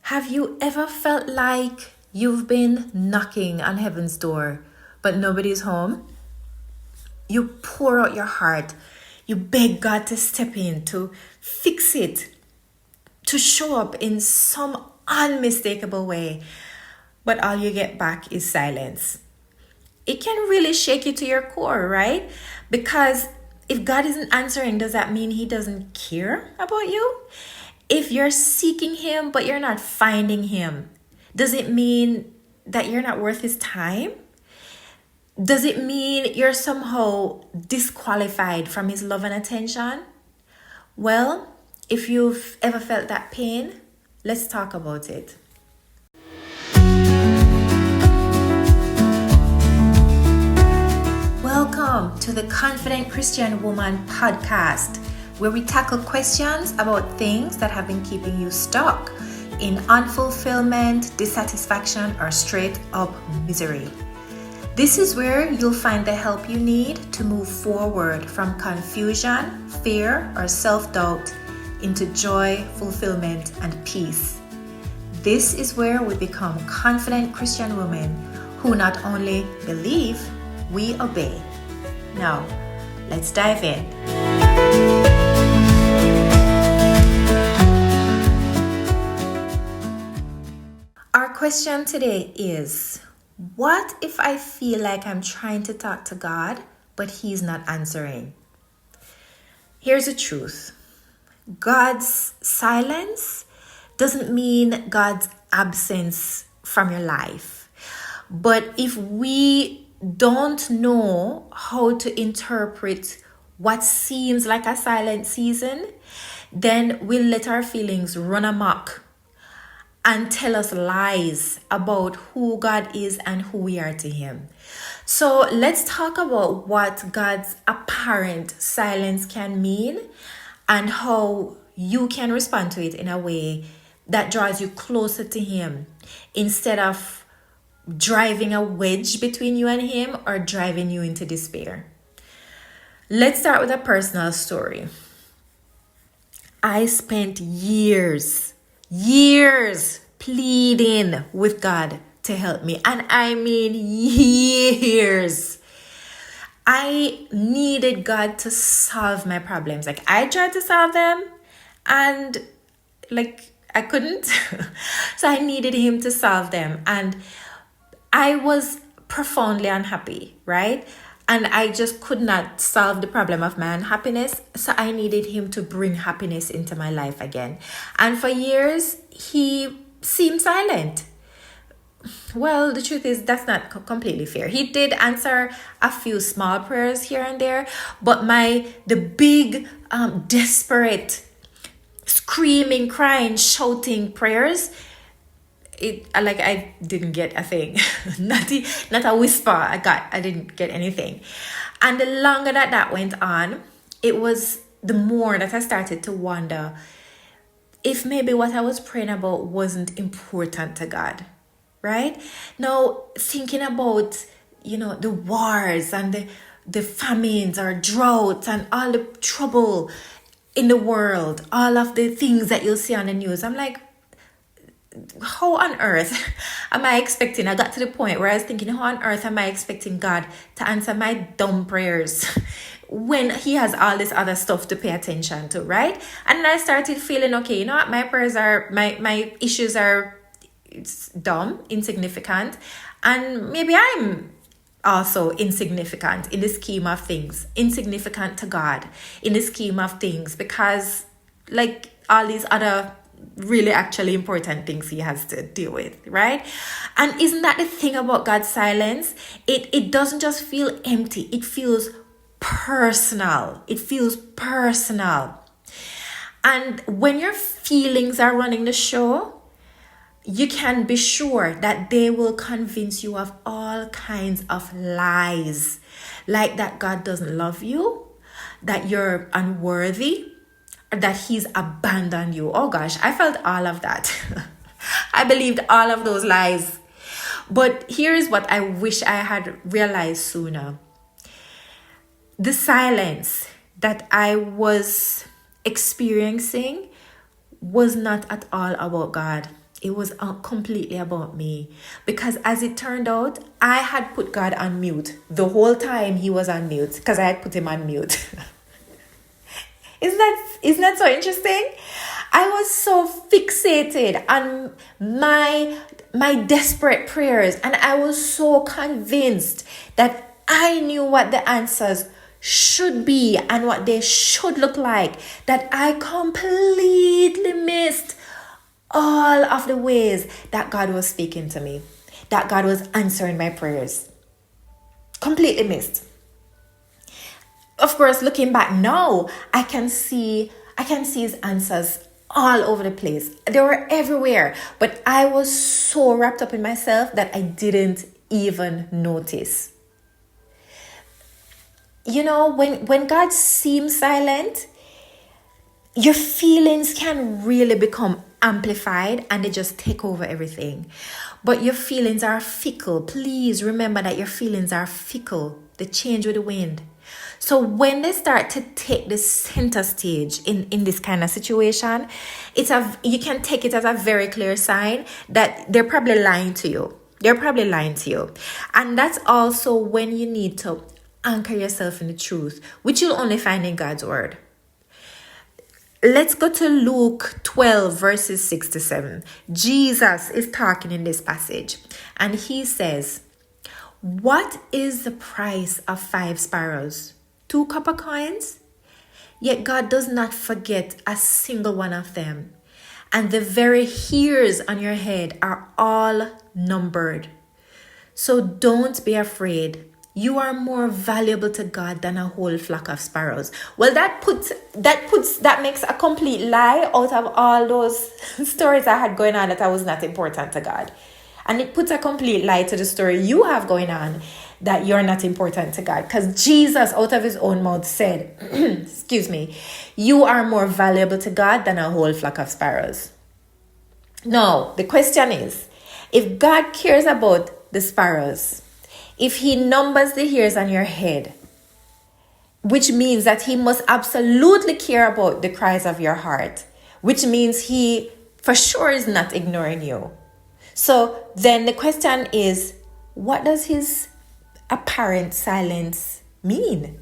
Have you ever felt like you've been knocking on heaven's door, but nobody's home? You pour out your heart. You beg God to step in, to fix it, to show up in some unmistakable way. But all you get back is silence. It can really shake you to your core, right? Because if God isn't answering, does that mean He doesn't care about you? If you're seeking Him, but you're not finding Him, does it mean that you're not worth His time? Does it mean you're somehow disqualified from His love and attention? Well, if you've ever felt that pain, let's talk about it. Welcome to the Confident Christian Woman podcast, where we tackle questions about things that have been keeping you stuck in unfulfillment, dissatisfaction, or straight up misery. This is where you'll find the help you need to move forward from confusion, fear, or self-doubt into joy, fulfillment, and peace. This is where we become confident Christian women who not only believe, we obey. Now, let's dive in. Our question today is, what if I feel like I'm trying to talk to God, but He's not answering? Here's the truth. God's silence doesn't mean God's absence from your life. But if we don't know how to interpret what seems like a silent season, then we'll let our feelings run amok and tell us lies about who God is and who we are to Him. So let's talk about what God's apparent silence can mean and how you can respond to it in a way that draws you closer to Him instead of driving a wedge between you and Him or driving you into despair. Let's start with a personal story. I spent years pleading with God to help me. And I mean years. I needed God to solve my problems. Like, I tried to solve them and I couldn't. So I needed Him to solve them. And I was profoundly unhappy, right? And I just could not solve the problem of my unhappiness. So I needed Him to bring happiness into my life again. And for years, He seemed silent. Well, the truth is that's not completely fair. He did answer a few small prayers here and there. But the big, desperate, screaming, crying, shouting prayers, I didn't get a thing. not a whisper. I didn't get anything. And the longer that went on, it was the more that I started to wonder if maybe what I was praying about wasn't important to God, right? Now, thinking about, the wars and the famines or droughts and all the trouble in the world, all of the things that you'll see on the news, I'm like, how on earth am I expecting? I got to the point where I was thinking, how on earth am I expecting God to answer my dumb prayers when He has all this other stuff to pay attention to, right? And then I started feeling, okay, what? My prayers are, my issues are dumb, insignificant. And maybe I'm also insignificant in the scheme of things, insignificant to God in the scheme of things, because all these other really actually important things He has to deal with, right? And isn't that the thing about God's silence? It doesn't just feel empty. It feels personal. And when your feelings are running the show, you can be sure that they will convince you of all kinds of lies, like that God doesn't love you, that you're unworthy, that He's abandoned you. Oh gosh, I felt all of that. I believed all of those lies. But here's what I wish I had realized sooner. The silence that I was experiencing was not at all about God. It was completely about me. Because as it turned out, I had put God on mute. The whole time he was on mute because I had put him on mute. Isn't that so interesting? I was so fixated on my desperate prayers, and I was so convinced that I knew what the answers should be and what they should look like, that I completely missed all of the ways that God was speaking to me, that God was answering my prayers. Completely missed. Of course, looking back now, I can see his answers all over the place. They were everywhere, but I was so wrapped up in myself that I didn't even notice. You know, when God seems silent, your feelings can really become amplified and they just take over everything. But your feelings are fickle. Please remember that your feelings are fickle. They change with the wind. So when they start to take the center stage in this kind of situation, you can take it as a very clear sign that they're probably lying to you. And that's also when you need to anchor yourself in the truth, which you'll only find in God's word. Let's go to Luke 12 verses 6 to 7. Jesus is talking in this passage and he says, "What is the price of 5 sparrows? 2 copper coins? Yet God does not forget a single one of them. And the very hairs on your head are all numbered. So don't be afraid. You are more valuable to God than a whole flock of sparrows." Well, that makes a complete lie out of all those stories I had going on that I was not important to God. And it puts a complete lie to the story you have going on that you're not important to God. Because Jesus, out of his own mouth, said, excuse me, you are more valuable to God than a whole flock of sparrows. Now, the question is, if God cares about the sparrows, if he numbers the hairs on your head, which means that he must absolutely care about the cries of your heart, which means he for sure is not ignoring you. So then the question is, what does his apparent silence mean?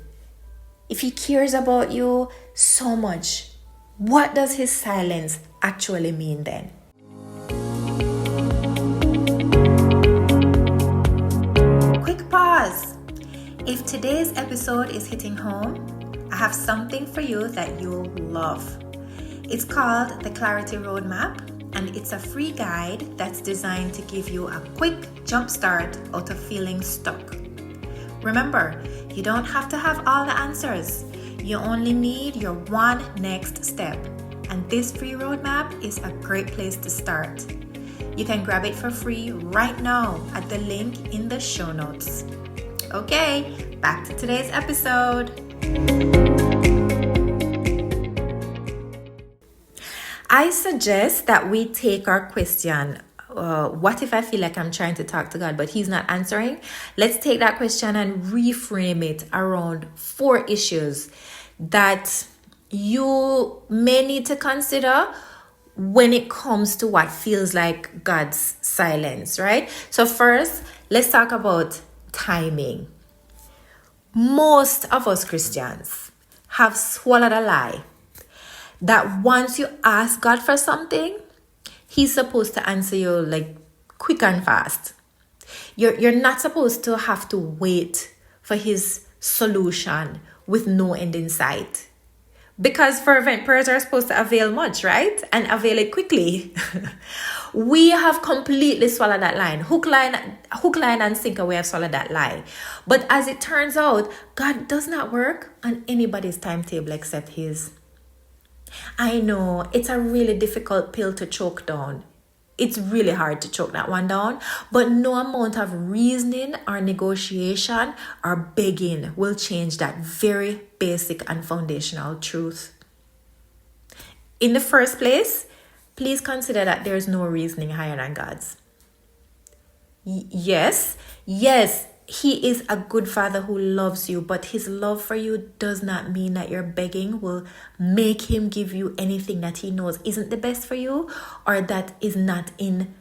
If he cares about you so much, what does his silence actually mean then? Quick pause. If today's episode is hitting home, I have something for you that you'll love. It's called the Clarity Roadmap, and it's a free guide that's designed to give you a quick jump start out of feeling stuck. Remember, you don't have to have all the answers. You only need your one next step. And this free roadmap is a great place to start. You can grab it for free right now at the link in the show notes. Okay, back to today's episode. I suggest that we take our question, what if I feel like I'm trying to talk to God but he's not answering? Let's take that question and reframe it around 4 issues that you may need to consider when it comes to what feels like God's silence, right? So first, let's talk about timing. Most of us Christians have swallowed a lie that once you ask God for something, he's supposed to answer you like quick and fast. You're not supposed to have to wait for his solution with no end in sight. Because fervent prayers are supposed to avail much, right? And avail it quickly. We have completely swallowed that line. Hook, line, and sinker, we have swallowed that lie. But as it turns out, God does not work on anybody's timetable except his. I know it's a really difficult pill to choke down. It's really hard to choke that one down, but no amount of reasoning or negotiation or begging will change that very basic and foundational truth. In the first place, please consider that there is no reasoning higher than God's. Yes, he is a good father who loves you, but his love for you does not mean that your begging will make him give you anything that he knows isn't the best for you, or that is not in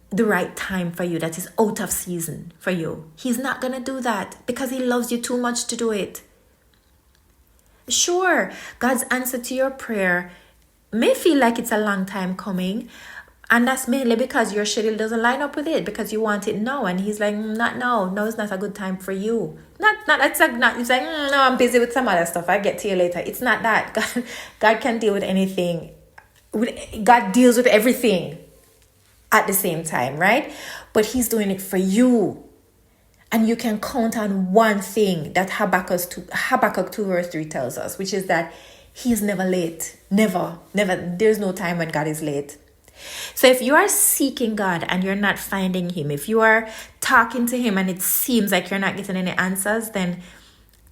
the right time for you, that is out of season for you. He's not going to do that because he loves you too much to do it. Sure, God's answer to your prayer may feel like it's a long time coming, and that's mainly because your schedule doesn't line up with it, because you want it now, and he's like, not now. No, it's not a good time for you. It's like, no, I'm busy with some other stuff. I'll get to you later. It's not that. God can deal with anything. God deals with everything at the same time, right? But he's doing it for you. And you can count on one thing that Habakkuk 2 verse 3 tells us, which is that he is never late. Never. There's no time when God is late. So if you are seeking God and you're not finding him, if you are talking to him and it seems like you're not getting any answers, then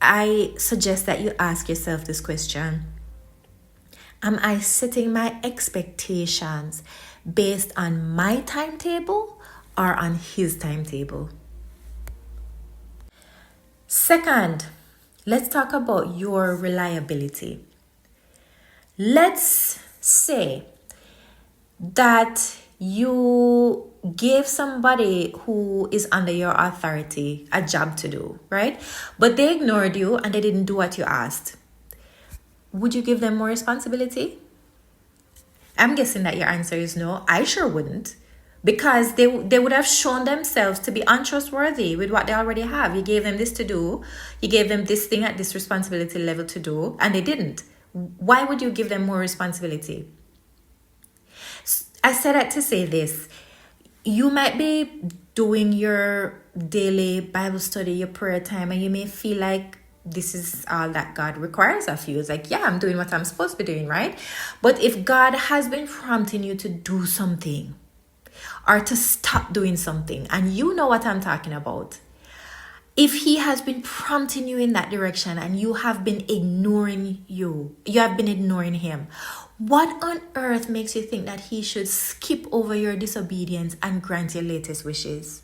I suggest that you ask yourself this question. Am I setting my expectations based on my timetable or on his timetable? Second, let's talk about your reliability. Let's say that you gave somebody who is under your authority a job to do, right? But they ignored you and they didn't do what you asked. Would you give them more responsibility? I'm guessing that your answer is no. I sure wouldn't. Because they would have shown themselves to be untrustworthy with what they already have. You gave them this to do. You gave them this thing at this responsibility level to do, and they didn't. Why would you give them more responsibility? I said that to say this. You might be doing your daily Bible study, your prayer time, and you may feel like this is all that God requires of you. It's like, yeah, I'm doing what I'm supposed to be doing, right? But if God has been prompting you to do something or to stop doing something, and you know what I'm talking about, if he has been prompting you in that direction and you have been ignoring you have been ignoring him, what on earth makes you think that he should skip over your disobedience and grant your latest wishes?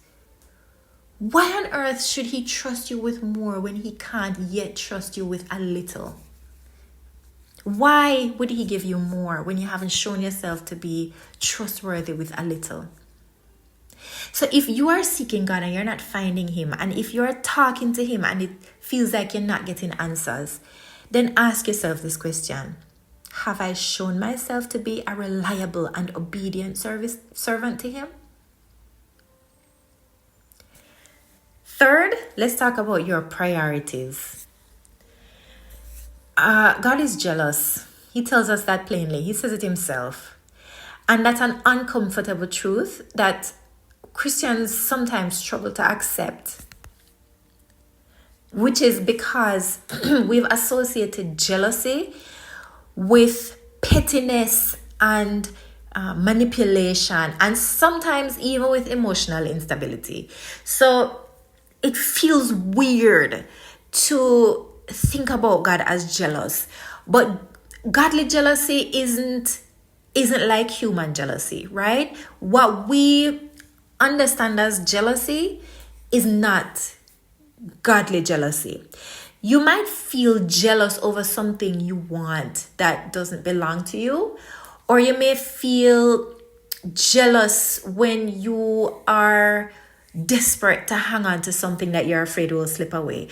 Why on earth should he trust you with more when he can't yet trust you with a little? Why would he give you more when you haven't shown yourself to be trustworthy with a little? So if you are seeking God and you're not finding him, and if you're talking to him and it feels like you're not getting answers, then ask yourself this question. Have I shown myself to be a reliable and obedient servant to him? Third, let's talk about your priorities. God is jealous. He tells us that plainly. He says it himself. And that's an uncomfortable truth that Christians sometimes struggle to accept, which is because we've associated jealousy with pettiness and manipulation, and sometimes even with emotional instability. So it feels weird to think about God as jealous, but godly jealousy isn't like human jealousy, right? What we understand as jealousy is not godly jealousy. You might feel jealous over something you want that doesn't belong to you, or you may feel jealous when you are desperate to hang on to something that you're afraid will slip away.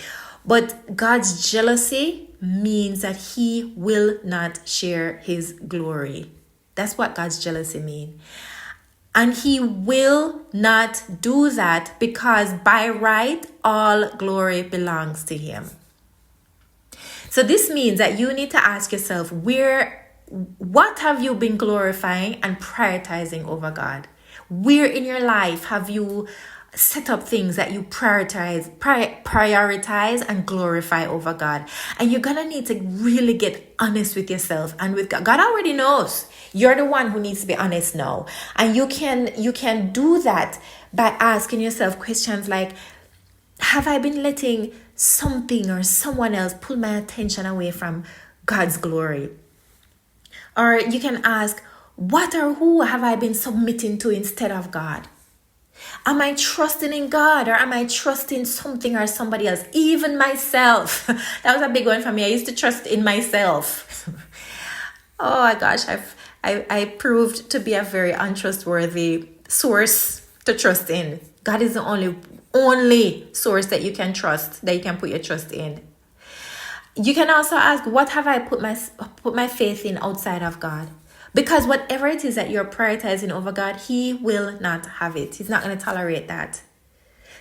But God's jealousy means that he will not share his glory. That's what God's jealousy means. And he will not do that because by right, all glory belongs to him. So this means that you need to ask yourself, what have you been glorifying and prioritizing over God? Where in your life have you set up things that you prioritize and glorify over God? And you're gonna need to really get honest with yourself and with God. God already knows. You're the one who needs to be honest now. And you can do that by asking yourself questions like, have I been letting something or someone else pull my attention away from God's glory? Or you can ask, what or who have I been submitting to instead of God? Am I trusting in God, or am I trusting something or somebody else? Even myself. That was a big one for me. I used to trust in myself. Oh my gosh, I proved to be a very untrustworthy source to trust in. God is the only source that you can trust, that you can put your trust in. You can also ask, what have I put my faith in outside of God? Because whatever it is that you're prioritizing over God, He will not have it. He's not going to tolerate that.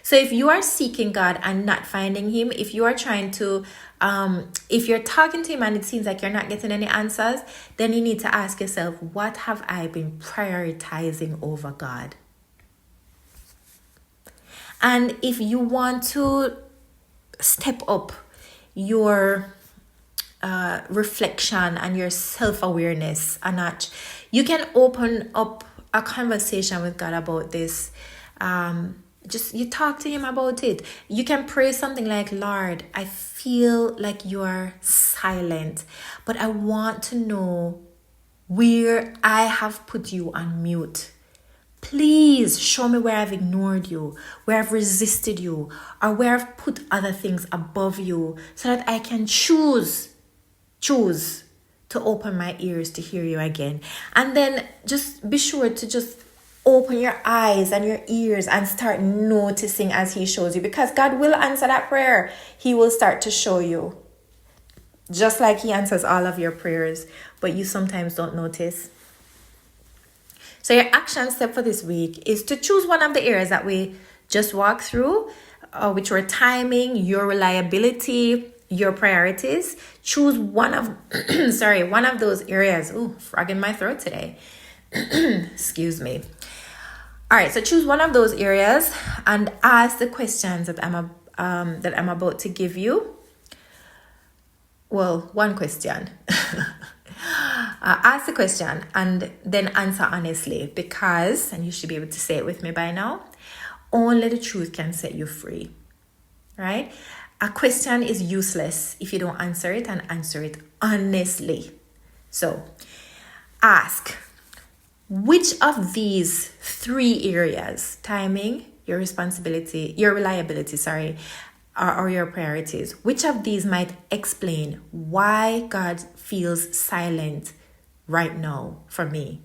So if you are seeking God and not finding Him, if you are trying to, if you're talking to Him and it seems like you're not getting any answers, then you need to ask yourself, what have I been prioritizing over God? And if you want to step up your reflection and your self-awareness a notch, you can open up a conversation with God about this. Just you talk to Him about it. You can pray something like, Lord, I feel like you are silent, but I want to know where I have put you on mute. Please show me where I've ignored you, where I've resisted you, or where I've put other things above you, so that I can choose to open my ears to hear you again. And then just be sure to just open your eyes and your ears and start noticing as He shows you, because God will answer that prayer. He will start to show you, just like He answers all of your prayers, but you sometimes don't notice. So your action step for this week is to choose one of the areas that we just walked through, which were timing, your reliability, your priorities. Choose one of one of those areas. Ooh, frog in my throat today. Excuse me. All right, so choose one of those areas and ask the questions that I'm about to give you. Well, one question. Ask the question and then answer honestly, because, and you should be able to say it with me by now, only the truth can set you free, right? A question is useless if you don't answer it, and answer it honestly. So ask, which of these 3 areas, timing, your responsibility, your reliability, or your priorities, which of these might explain why God feels silent right now for me?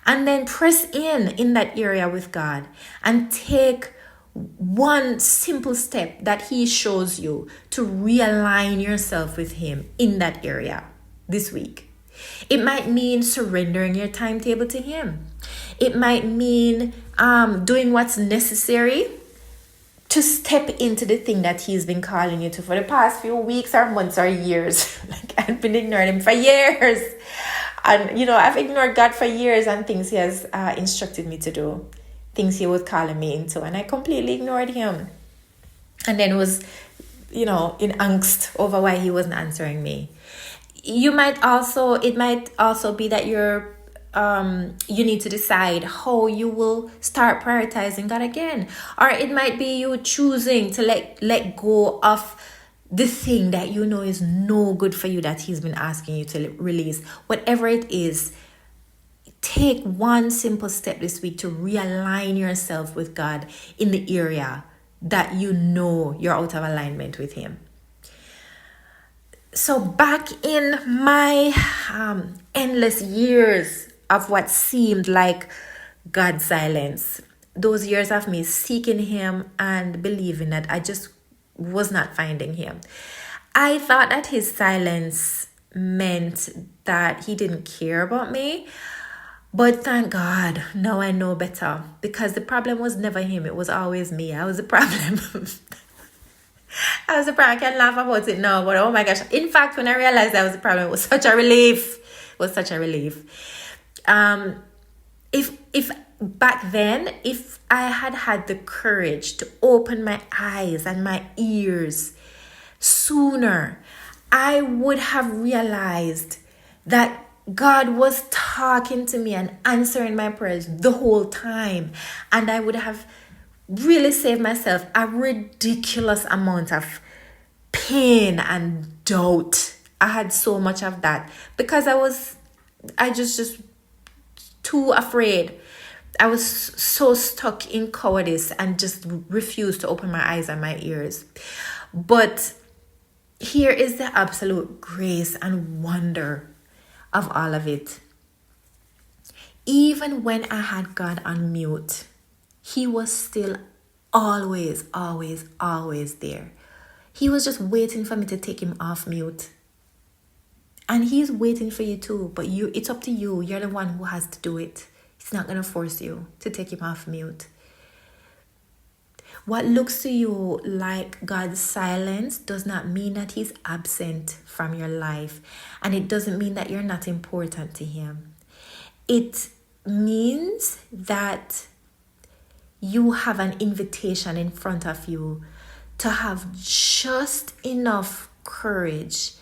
And then press in that area with God and take one simple step that He shows you to realign yourself with Him in that area this week. It might mean surrendering your timetable to Him. It might mean doing what's necessary to step into the thing that He's been calling you to for the past few weeks or months or years. Like, I've been ignoring Him for years. And, I've ignored God for years and things He has instructed me to do. Things He was calling me into. And I completely ignored Him. And then was, in angst over why He wasn't answering me. It might also be that you need to decide how you will start prioritizing God again. Or it might be you choosing to let go of the thing that you know is no good for you that He's been asking you to release. Whatever it is, take one simple step this week to realign yourself with God in the area that you know you're out of alignment with Him. So back in my endless years of what seemed like God's silence, those years of me seeking Him and believing that I just was not finding Him, I thought that His silence meant that He didn't care about me. But thank God, now I know better, because the problem was never Him. It was always me. I was the problem. I can laugh about it now, but oh my gosh. In fact, when I realized that was the problem, it was such a relief. If back then, if I had the courage to open my eyes and my ears sooner, I would have realized that God was talking to me and answering my prayers the whole time. And I would have really saved myself a ridiculous amount of pain and doubt. I had so much of that because I just too afraid I was so stuck in cowardice and just refused to open my eyes and my ears. But here is the absolute grace and wonder of all of it. Even when I had God on mute, he was still always, always, always there. He was just waiting for me to take him off mute. And he's waiting for you too, but it's up to you. You're the one who has to do it. He's not going to force you to take him off mute. What looks to you like God's silence does not mean that he's absent from your life. And it doesn't mean that you're not important to him. It means that you have an invitation in front of you to have just enough courage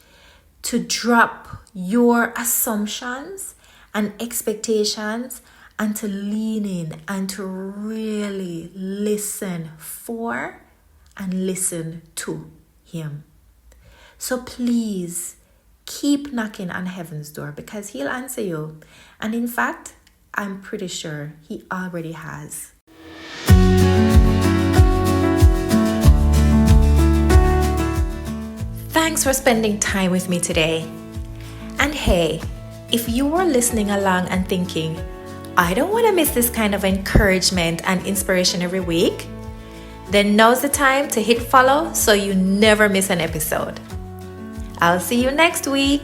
to drop your assumptions and expectations and to lean in and to really listen for and listen to him. So please keep knocking on heaven's door because he'll answer you. And in fact, I'm pretty sure he already has. Thanks for spending time with me today. And hey, if you were listening along and thinking, I don't want to miss this kind of encouragement and inspiration every week, then now's the time to hit follow so you never miss an episode. I'll see you next week.